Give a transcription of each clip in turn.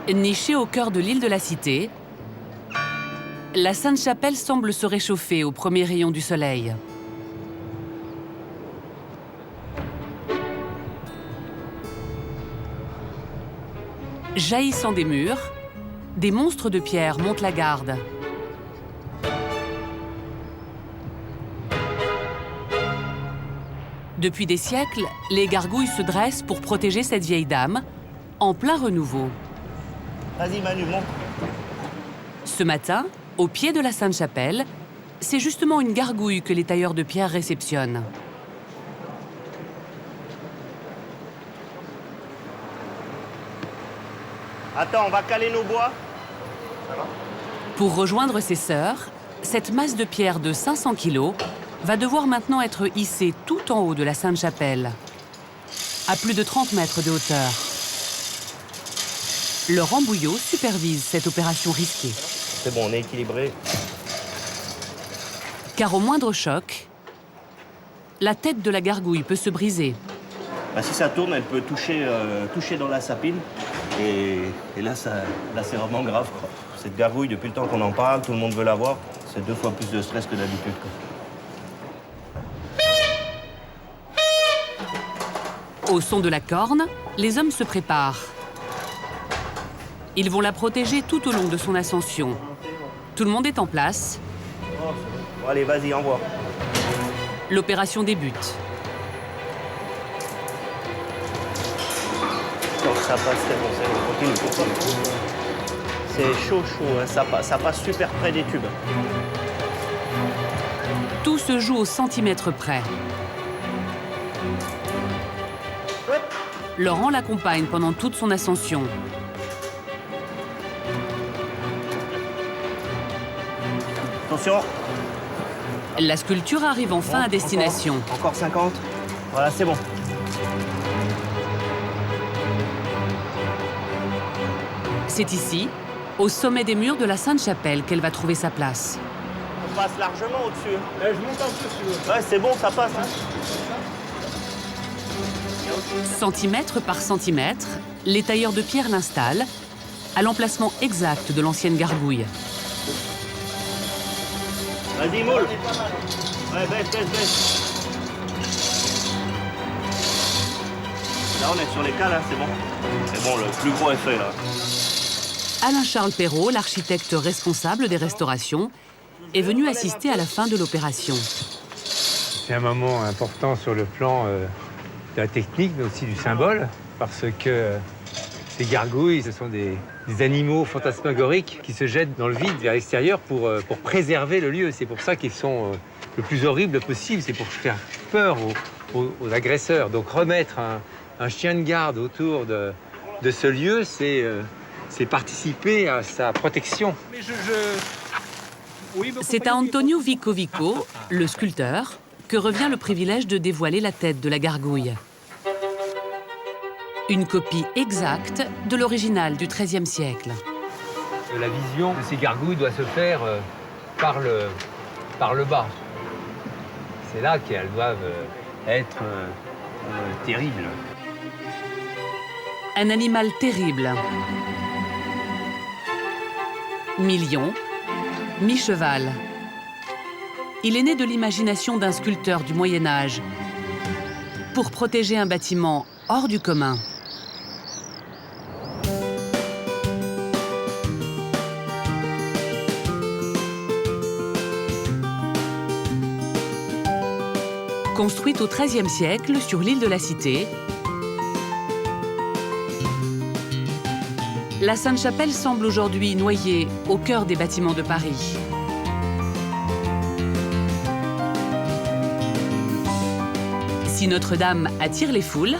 Nichée au cœur de l'île de la Cité, la Sainte-Chapelle semble se réchauffer aux premiers rayons du soleil. Jaillissant des murs, des monstres de pierre montent la garde. Depuis des siècles, les gargouilles se dressent pour protéger cette vieille dame, en plein renouveau. Vas-y Manu, monte. Ce matin, au pied de la Sainte-Chapelle, c'est justement une gargouille que les tailleurs de pierre réceptionnent. Attends, on va caler nos bois. Ça va? Pour rejoindre ses sœurs, cette masse de pierre de 500 kilos va devoir maintenant être hissée tout en haut de la Sainte-Chapelle, à plus de 30 mètres de hauteur. Laurent Bouillot supervise cette opération risquée. C'est bon, on est équilibré. Car au moindre choc, la tête de la gargouille peut se briser. Bah, si ça tourne, elle peut toucher dans la sapine. Et là, c'est vraiment grave, quoi. Cette gargouille, depuis le temps qu'on en parle, tout le monde veut la voir. C'est 2 fois plus de stress que d'habitude, quoi. Au son de la corne, les hommes se préparent. Ils vont la protéger tout au long de son ascension. Tout le monde est en place. Bon, allez, vas-y, envoie. L'opération débute. Donc ça passe, c'est bon, c'est bon. Continue. C'est chaud, hein. Ça passe super près des tubes. Tout se joue au centimètre près. Laurent l'accompagne pendant toute son ascension. Attention. La sculpture arrive enfin à destination. Encore 50. Voilà, c'est bon. C'est ici, au sommet des murs de la Sainte-Chapelle, qu'elle va trouver sa place. On passe largement au-dessus. Je monte un peu si tu veux. Ouais, c'est bon, ça passe. Hein. Centimètre par centimètre, les tailleurs de pierre l'installent à l'emplacement exact de l'ancienne gargouille. Vas-y, moule. Ouais, baisse. Là, on est sur les cales, hein, c'est bon. C'est bon, le plus gros est fait, là. Alain-Charles Perrault, l'architecte responsable des restaurations, est venu assister à la fin de l'opération. C'est un moment important sur le plan de la technique, mais aussi du symbole, parce que ces gargouilles, ce sont des animaux fantasmagoriques qui se jettent dans le vide vers l'extérieur pour préserver le lieu. C'est pour ça qu'ils sont le plus horribles possible, c'est pour faire peur aux agresseurs. Donc remettre un chien de garde autour de ce lieu, c'est participer à sa protection. C'est à Antonio Vico, le sculpteur, que revient le privilège de dévoiler la tête de la gargouille. Une copie exacte de l'original du XIIIe siècle. La vision de ces gargouilles doit se faire par le bas. C'est là qu'elles doivent être terribles. Un animal terrible. Mi-lion, mi-cheval. Il est né de l'imagination d'un sculpteur du Moyen-Âge pour protéger un bâtiment hors du commun. Construite au XIIIe siècle sur l'île de la Cité, la Sainte-Chapelle semble aujourd'hui noyée au cœur des bâtiments de Paris. Si Notre-Dame attire les foules,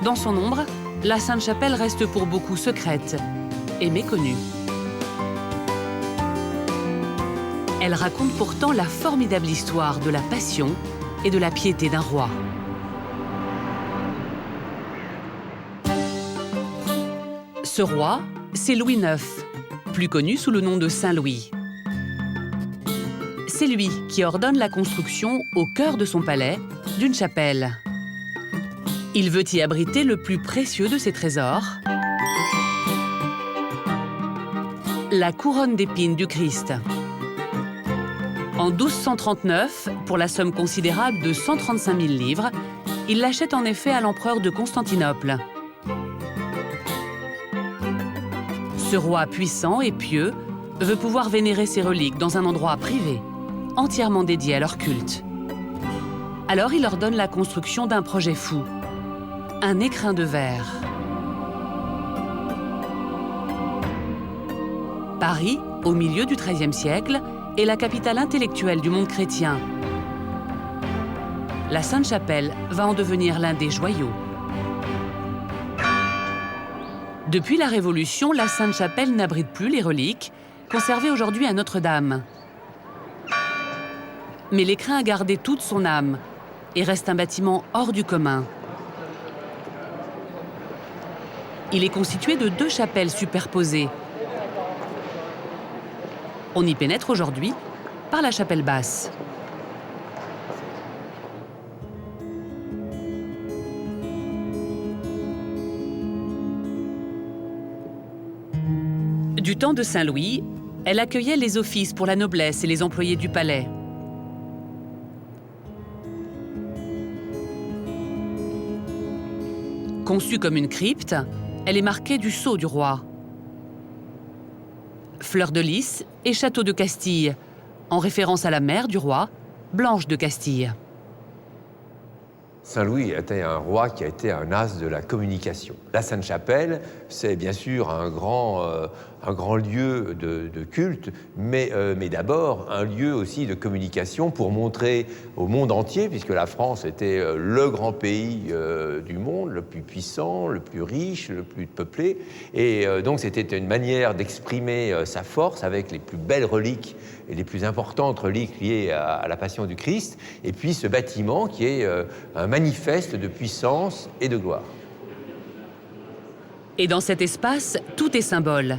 dans son ombre, la Sainte-Chapelle reste pour beaucoup secrète et méconnue. Elle raconte pourtant la formidable histoire de la passion et de la piété d'un roi. Ce roi, c'est Louis IX, plus connu sous le nom de Saint-Louis. C'est lui qui ordonne la construction, au cœur de son palais, d'une chapelle. Il veut y abriter le plus précieux de ses trésors, la couronne d'épines du Christ. En 1239, pour la somme considérable de 135 000 livres, il l'achète en effet à l'empereur de Constantinople. Ce roi puissant et pieux veut pouvoir vénérer ses reliques dans un endroit privé, entièrement dédié à leur culte. Alors il ordonne la construction d'un projet fou, un écrin de verre. Paris, au milieu du XIIIe siècle, est la capitale intellectuelle du monde chrétien. La Sainte-Chapelle va en devenir l'un des joyaux. Depuis la Révolution, la Sainte-Chapelle n'abrite plus les reliques, conservées aujourd'hui à Notre-Dame. Mais l'écrin a gardé toute son âme et reste un bâtiment hors du commun. Il est constitué de 2 chapelles superposées. On y pénètre aujourd'hui par la chapelle basse. Du temps de Saint-Louis, elle accueillait les offices pour la noblesse et les employés du palais. Conçue comme une crypte, elle est marquée du sceau du roi. Fleur de Lys et Château de Castille, en référence à la mère du roi, Blanche de Castille. Saint-Louis était un roi qui a été un as de la communication. La Sainte-Chapelle, c'est bien sûr un grand lieu de culte, mais d'abord un lieu aussi de communication pour montrer au monde entier, puisque la France était le grand pays du monde, le plus puissant, le plus riche, le plus peuplé. Et donc c'était une manière d'exprimer sa force avec les plus belles reliques et les plus importantes reliques liées à la Passion du Christ. Et puis ce bâtiment qui est un manifeste de puissance et de gloire. Et dans cet espace, tout est symbole.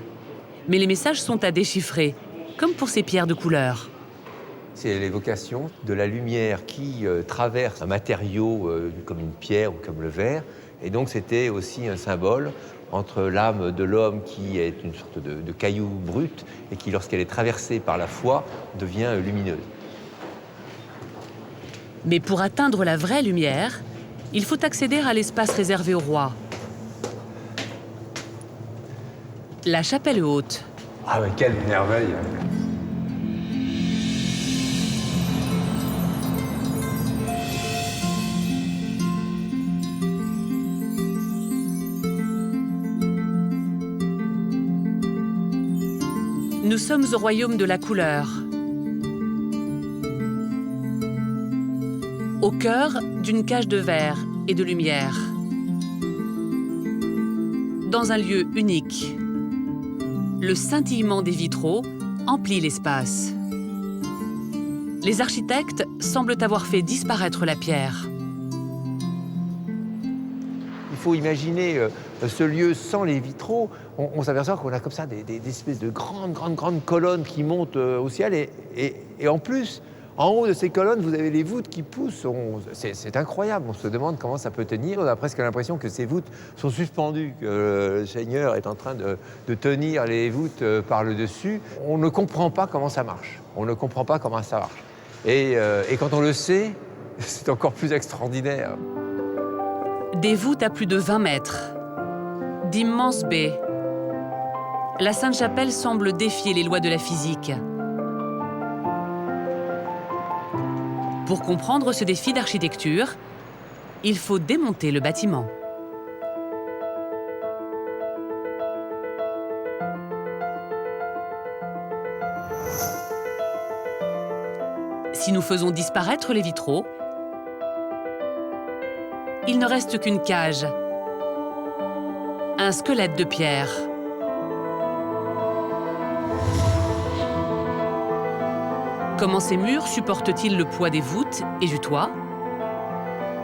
Mais les messages sont à déchiffrer, comme pour ces pierres de couleur. C'est l'évocation de la lumière qui traverse un matériau comme une pierre ou comme le verre. Et donc c'était aussi un symbole entre l'âme de l'homme qui est une sorte de caillou brut et qui, lorsqu'elle est traversée par la foi, devient lumineuse. Mais pour atteindre la vraie lumière, il faut accéder à l'espace réservé au roi. La chapelle haute. Ah mais quelle merveille! Nous sommes au royaume de la couleur. Au cœur d'une cage de verre et de lumière. Dans un lieu unique. Le scintillement des vitraux emplit l'espace. Les architectes semblent avoir fait disparaître la pierre. Il faut imaginer ce lieu sans les vitraux. On s'aperçoit qu'on a comme ça des espèces de grandes colonnes qui montent au ciel. Et en plus, en haut de ces colonnes, vous avez les voûtes qui poussent. C'est incroyable. On se demande comment ça peut tenir. On a presque l'impression que ces voûtes sont suspendues, que le Seigneur est en train de tenir les voûtes par le dessus. On ne comprend pas comment ça marche. On ne comprend pas comment ça marche. Et quand on le sait, c'est encore plus extraordinaire. Des voûtes à plus de 20 mètres. D'immenses baies. La Sainte-Chapelle semble défier les lois de la physique. Pour comprendre ce défi d'architecture, il faut démonter le bâtiment. Si nous faisons disparaître les vitraux, il ne reste qu'une cage, un squelette de pierre. Comment ces murs supportent-ils le poids des voûtes et du toit?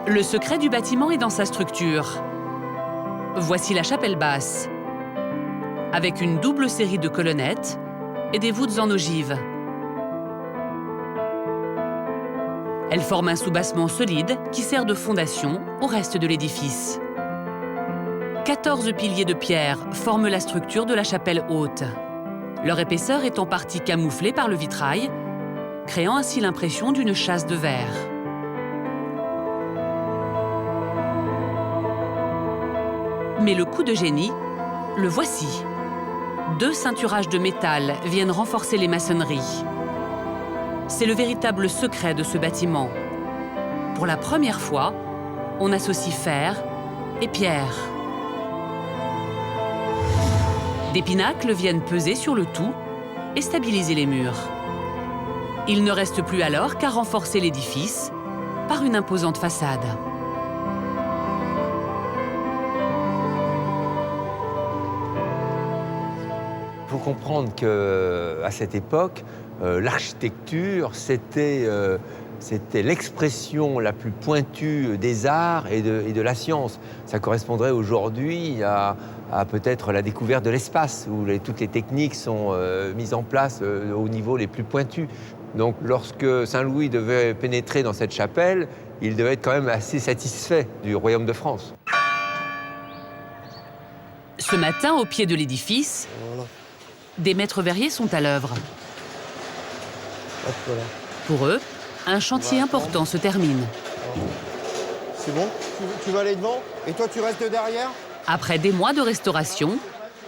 Le secret du bâtiment est dans sa structure. Voici la chapelle basse, avec une double série de colonnettes et des voûtes en ogive. Elle forme un soubassement solide qui sert de fondation au reste de l'édifice. 14 piliers de pierre forment la structure de la chapelle haute. leur épaisseur est en partie camouflée par le vitrail, créant ainsi l'impression d'une chasse de verre. Mais le coup de génie, le voici. 2 ceinturages de métal viennent renforcer les maçonneries. C'est le véritable secret de ce bâtiment. Pour la première fois, on associe fer et pierre. Des pinacles viennent peser sur le tout et stabiliser les murs. Il ne reste plus alors qu'à renforcer l'édifice par une imposante façade. Il faut comprendre qu'à cette époque, l'architecture, c'était l'expression la plus pointue des arts et de la science. Ça correspondrait aujourd'hui à peut-être la découverte de l'espace, où toutes les techniques sont mises en place au niveau les plus pointus. Donc lorsque Saint-Louis devait pénétrer dans cette chapelle, il devait être quand même assez satisfait du royaume de France. Ce matin, au pied de l'édifice, des maîtres verriers sont à l'œuvre. Pour eux, un chantier important se termine. C'est bon? Tu vas aller devant? Et toi, tu restes derrière? Après des mois de restauration,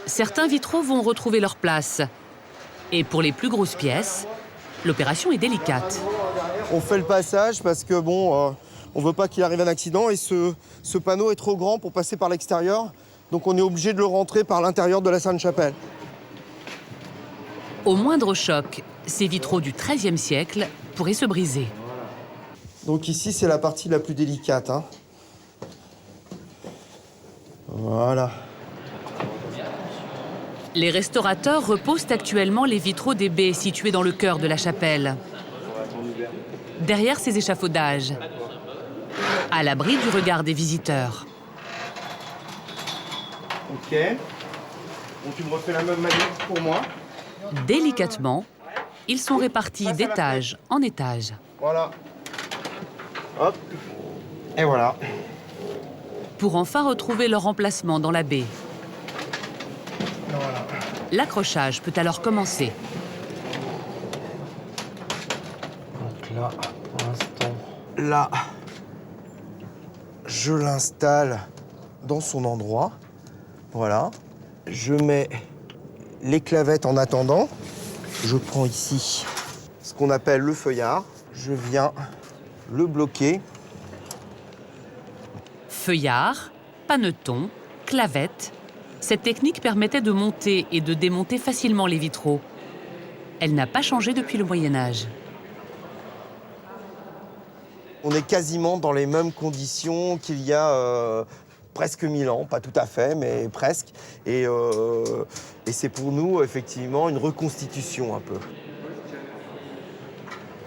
certains vitraux vont retrouver leur place. Et pour les plus grosses pièces, l'opération est délicate. On fait le passage parce que bon, on veut pas qu'il arrive un accident et ce panneau est trop grand pour passer par l'extérieur. Donc on est obligé de le rentrer par l'intérieur de la Sainte-Chapelle. Au moindre choc, ces vitraux du XIIIe siècle pourraient se briser. Donc ici, c'est la partie la plus délicate. Hein. Voilà. Les restaurateurs reposent actuellement les vitraux des baies situées dans le cœur de la chapelle. Derrière ces échafaudages, à l'abri du regard des visiteurs. Ok. Donc tu me refais la même manière pour moi. Délicatement, ils sont répartis d'étage en étage. Voilà. Hop. Et voilà. Pour enfin retrouver leur emplacement dans la baie. Voilà. L'accrochage peut alors commencer. Donc là, pour l'instant, là, je l'installe dans son endroit. Voilà. Je mets les clavettes en attendant. Je prends ici ce qu'on appelle le feuillard. Je viens le bloquer. Feuillard, paneton, clavette. Cette technique permettait de monter et de démonter facilement les vitraux. Elle n'a pas changé depuis le Moyen-Âge. On est quasiment dans les mêmes conditions qu'il y a presque 1000 ans, pas tout à fait, mais presque. Et c'est pour nous, effectivement, une reconstitution un peu.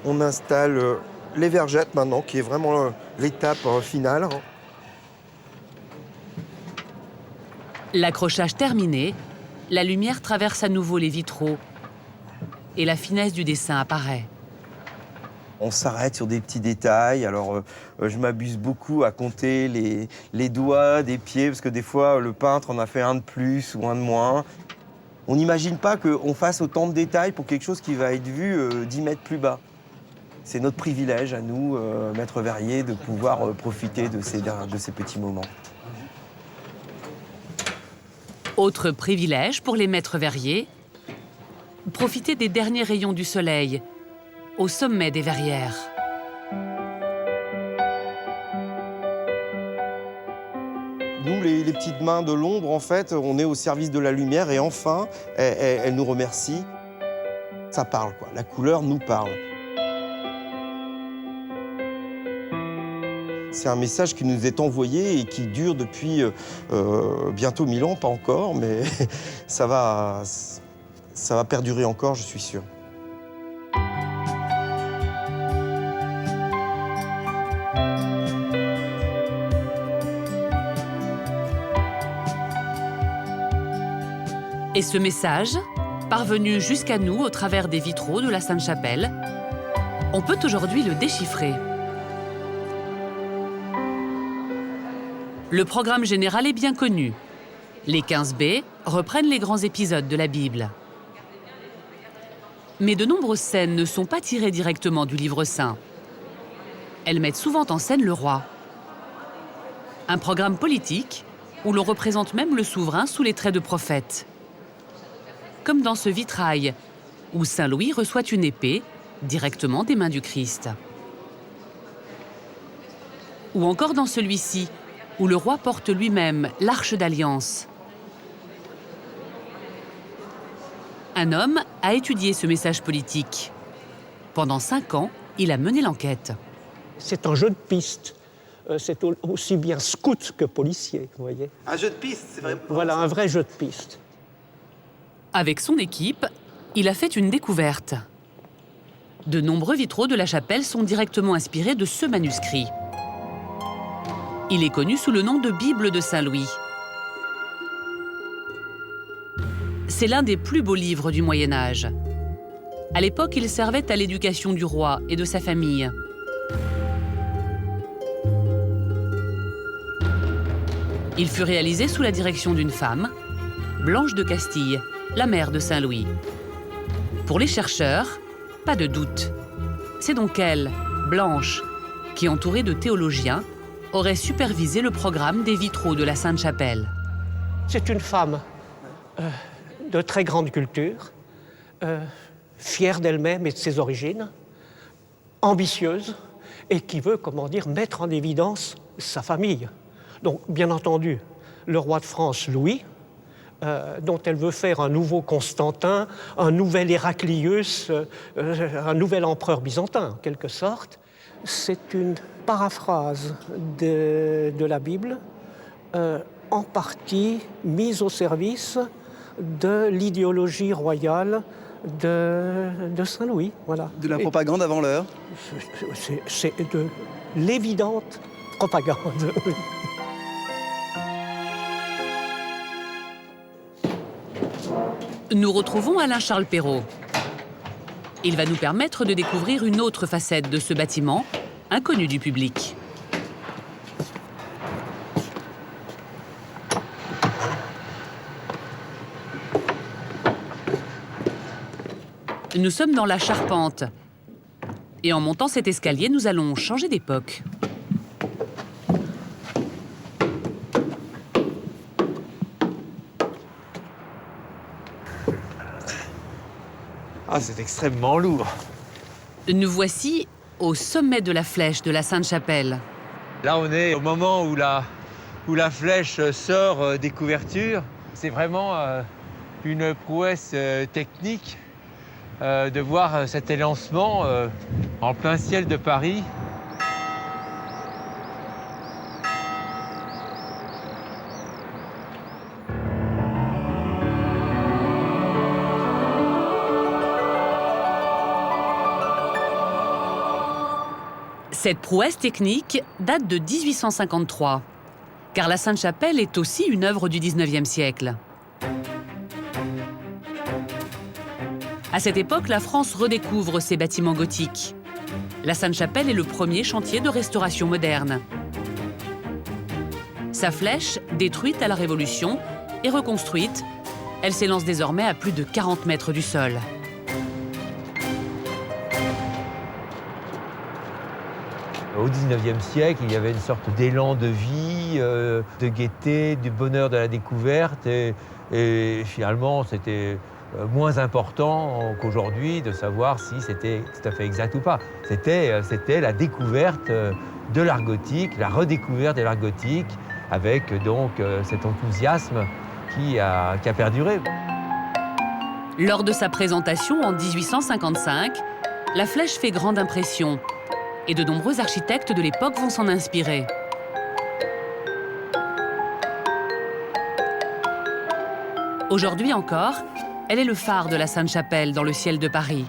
On installe les vergettes maintenant, qui est vraiment l'étape finale. L'accrochage terminé, la lumière traverse à nouveau les vitraux et la finesse du dessin apparaît. On s'arrête sur des petits détails. Alors, je m'abuse beaucoup à compter les doigts des pieds, parce que des fois, le peintre en a fait un de plus ou un de moins. On n'imagine pas qu'on fasse autant de détails pour quelque chose qui va être vu 10 mètres plus bas. C'est notre privilège à nous, maîtres verriers, de pouvoir profiter de ces petits moments. Autre privilège pour les maîtres verriers, profiter des derniers rayons du soleil au sommet des verrières. Nous, les petites mains de l'ombre, en fait, on est au service de la lumière et enfin, elle nous remercie. Ça parle, quoi. La couleur nous parle. C'est un message qui nous est envoyé et qui dure depuis bientôt 1000 ans, pas encore, mais ça va perdurer encore, je suis sûr. Et ce message, parvenu jusqu'à nous au travers des vitraux de la Sainte-Chapelle, on peut aujourd'hui le déchiffrer. Le programme général est bien connu. Les 15 baies reprennent les grands épisodes de la Bible. Mais de nombreuses scènes ne sont pas tirées directement du livre saint. Elles mettent souvent en scène le roi. Un programme politique où l'on représente même le souverain sous les traits de prophète. Comme dans ce vitrail, où Saint Louis reçoit une épée directement des mains du Christ. Ou encore dans celui-ci, où le roi porte lui-même l'arche d'alliance. Un homme a étudié ce message politique. Pendant 5 ans, il a mené l'enquête. C'est un jeu de piste. C'est aussi bien scout que policier, vous voyez. Un jeu de piste, c'est vrai. Voilà, un vrai jeu de piste. Avec son équipe, il a fait une découverte. De nombreux vitraux de la chapelle sont directement inspirés de ce manuscrit. Il est connu sous le nom de Bible de Saint-Louis. C'est l'un des plus beaux livres du Moyen-Âge. À l'époque, il servait à l'éducation du roi et de sa famille. Il fut réalisé sous la direction d'une femme, Blanche de Castille, la mère de Saint-Louis. Pour les chercheurs, pas de doute. C'est donc elle, Blanche, qui, entourée de théologiens, aurait supervisé le programme des vitraux de la Sainte-Chapelle. C'est une femme de très grande culture, fière d'elle-même et de ses origines, ambitieuse et qui veut, comment dire, mettre en évidence sa famille. Donc, bien entendu, le roi de France, Louis, dont elle veut faire un nouveau Constantin, un nouvel Héraclius, un nouvel empereur byzantin, en quelque sorte. C'est une paraphrase de la Bible, en partie mise au service de l'idéologie royale de Saint-Louis. Voilà. De la propagande avant l'heure. C'est de l'évidente propagande. Nous retrouvons Alain-Charles Perrault. Il va nous permettre de découvrir une autre facette de ce bâtiment, inconnu du public. Nous sommes dans la charpente. Et en montant cet escalier, nous allons changer d'époque. Ah, c'est extrêmement lourd. Nous voici au sommet de la flèche de la Sainte-Chapelle. Là, on est au moment où la flèche sort des couvertures. C'est vraiment une prouesse technique de voir cet élancement en plein ciel de Paris. Cette prouesse technique date de 1853, car la Sainte-Chapelle est aussi une œuvre du XIXe siècle. À cette époque, la France redécouvre ses bâtiments gothiques. La Sainte-Chapelle est le premier chantier de restauration moderne. Sa flèche, détruite à la Révolution et reconstruite, elle s'élance désormais à plus de 40 mètres du sol. Au XIXe siècle, il y avait une sorte d'élan de vie, de gaieté, du bonheur de la découverte. Et finalement, c'était moins important qu'aujourd'hui de savoir si c'était tout à fait exact ou pas. C'était la découverte de l'art gothique, la redécouverte de l'art gothique, avec donc cet enthousiasme qui a perduré. Lors de sa présentation en 1855, la flèche fait grande impression. Et de nombreux architectes de l'époque vont s'en inspirer. Aujourd'hui encore, elle est le phare de la Sainte-Chapelle dans le ciel de Paris.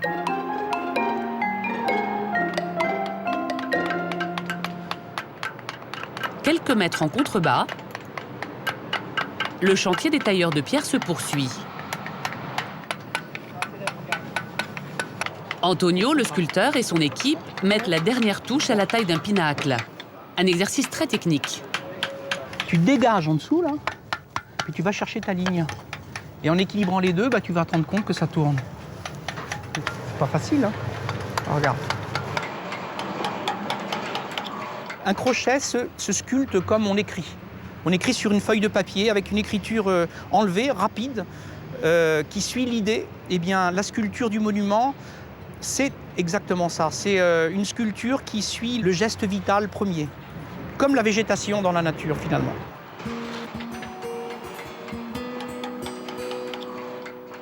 Quelques mètres en contrebas, le chantier des tailleurs de pierre se poursuit. Antonio, le sculpteur, et son équipe mettent la dernière touche à la taille d'un pinacle. Un exercice très technique. Tu dégages en dessous, là, puis tu vas chercher ta ligne. Et en équilibrant les deux, tu vas te rendre compte que ça tourne. pas facile, hein. Regarde. Un crochet se sculpte comme on écrit. On écrit sur une feuille de papier avec une écriture enlevée, rapide, qui suit l'idée. Eh bien, la sculpture du monument, c'est exactement ça. C'est une sculpture qui suit le geste vital premier, comme la végétation dans la nature, finalement.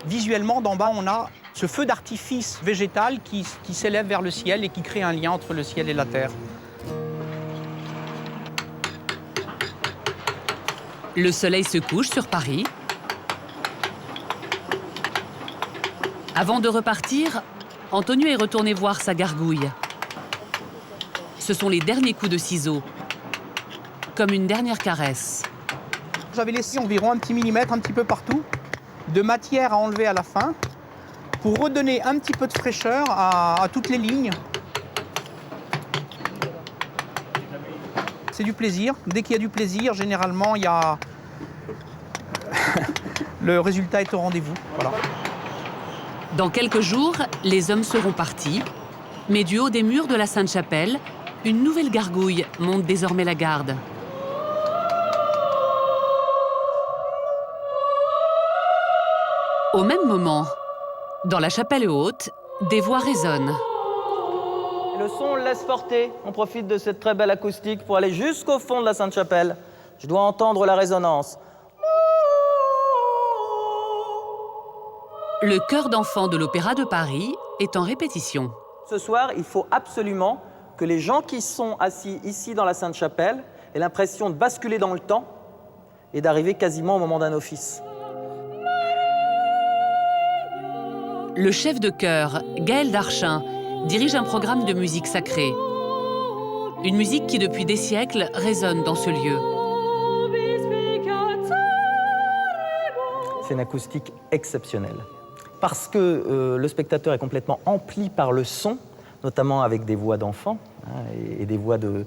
Visuellement, d'en bas, on a ce feu d'artifice végétal qui s'élève vers le ciel et qui crée un lien entre le ciel et la terre. Le soleil se couche sur Paris. Avant de repartir, Antonio est retourné voir sa gargouille. Ce sont les derniers coups de ciseaux, comme une dernière caresse. J'avais laissé environ un petit millimètre, un petit peu partout, de matière à enlever à la fin, pour redonner un petit peu de fraîcheur à toutes les lignes. C'est du plaisir. Dès qu'il y a du plaisir, généralement, il y a... le résultat est au rendez-vous. Voilà. Dans quelques jours, les hommes seront partis, mais du haut des murs de la Sainte-Chapelle, une nouvelle gargouille monte désormais la garde. Au même moment, dans la chapelle haute, des voix résonnent. Le son, on le laisse porter. On profite de cette très belle acoustique pour aller jusqu'au fond de la Sainte-Chapelle. Je dois entendre la résonance. Le chœur d'enfants de l'Opéra de Paris est en répétition. Ce soir, il faut absolument que les gens qui sont assis ici dans la Sainte-Chapelle aient l'impression de basculer dans le temps et d'arriver quasiment au moment d'un office. Le chef de chœur, Gaël Darchin, dirige un programme de musique sacrée. Une musique qui, depuis des siècles, résonne dans ce lieu. C'est une acoustique exceptionnelle. Parce que le spectateur est complètement empli par le son, notamment avec des voix d'enfants et des voix de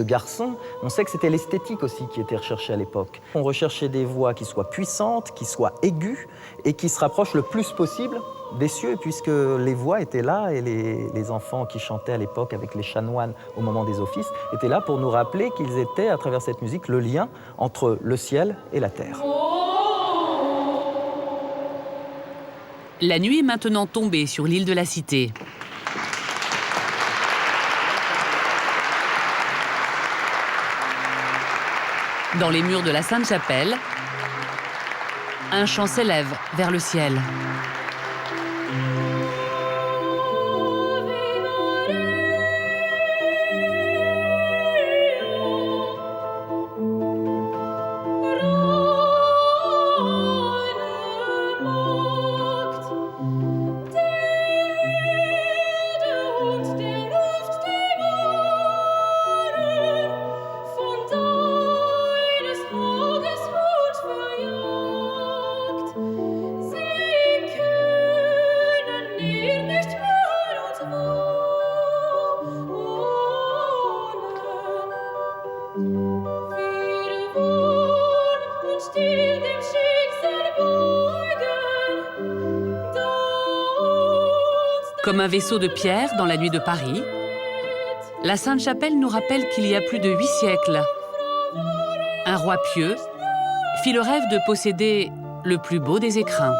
garçons. On sait que c'était l'esthétique aussi qui était recherchée à l'époque. On recherchait des voix qui soient puissantes, qui soient aiguës et qui se rapprochent le plus possible des cieux, puisque les voix étaient là et les enfants qui chantaient à l'époque avec les chanoines au moment des offices étaient là pour nous rappeler qu'ils étaient, à travers cette musique, le lien entre le ciel et la terre. La nuit est maintenant tombée sur l'île de la Cité. Dans les murs de la Sainte-Chapelle, un chant s'élève vers le ciel. Comme un vaisseau de pierre dans la nuit de Paris, la Sainte-Chapelle nous rappelle qu'il y a plus de 8 siècles, un roi pieux fit le rêve de posséder le plus beau des écrins.